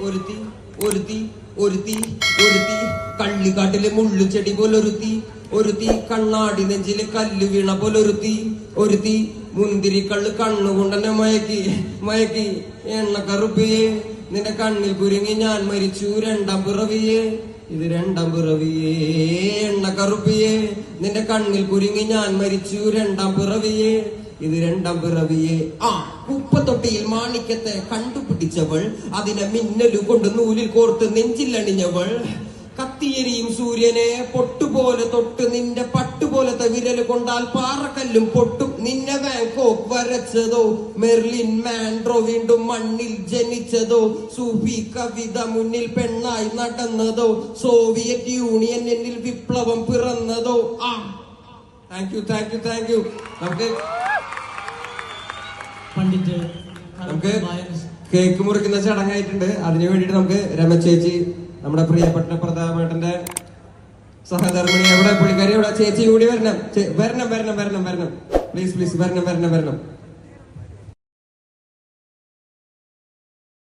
ഒരുത്തി ഒരുത്തി ഒരുത്തി ഒരുത്തി കള്ളിക്കാട്ടിലെ മുള്ളുചെടി പോലൊരുത്തി ഒരുത്തി കണ്ണാടി നെഞ്ചിലെ കല്ല് വീണ പോലൊരുത്തി ഒരുത്തി മുന്തിരിക്കള്ള് കണ്ണുകൊണ്ടെന്നെ മയക്കി മയക്കി എണ്ണക്കറുപ്പിയെ നിന്റെ കണ്ണിൽ കുരുങ്ങി ഞാൻ മരിച്ചു രണ്ടാം പിറവിയെ ഇത് രണ്ടാം പിറവിയെ എണ്ണക്കറുപ്പിയെ നിന്റെ കണ്ണിൽ കുരുങ്ങി ഞാൻ മരിച്ചു രണ്ടാം പിറവിയെ ഇത് രണ്ടാം പിറവിയെ കുപ്പത്തൊട്ടിയിൽ മാണിക്യത്തെ കണ്ടുപിടിച്ചവൾ അതിനെ മിന്നലു കൊണ്ട് നൂലിൽ കോർത്ത് നെഞ്ചിലണിഞ്ഞവൾ കത്തിയെരിയും സൂര്യനെ പൊട്ടുപോലെ തൊട്ട് നിന്റെ പട്ടുപോലത്തെ വിരല് കൊണ്ടാൽ പാറക്കല്ലും പൊട്ടും നിന്നെ ബാങ്കോക്ക് വരച്ചതോ മെർലിൻ മാൻഡ്രോ വീണ്ടും മണ്ണിൽ ജനിച്ചതോ സൂഫി കവിത മുന്നിൽ പെണ്ണായി നടന്നതോ സോവിയറ്റ് യൂണിയൻ എന്നിൽ വിപ്ലവം പിറന്നതോ thank you thank you thank you നമുക്ക് കേക്ക് മുറിക്കുന്ന ചടങ്ങായിട്ടുണ്ട്. അതിനു വേണ്ടിട്ട് നമുക്ക് രമചേച്ചി നമ്മുടെ പ്രിയപ്പെട്ട പ്രതാപേട്ടന്റെ സഹധർമ്മിണി എവിടെ പുള്ളിക്കാരി എവിടെ ചേച്ചി കൂടി വരണം വരണം വരണം വരണം വരണം പ്ലീസ് പ്ലീസ് വരണം വരണം വരണം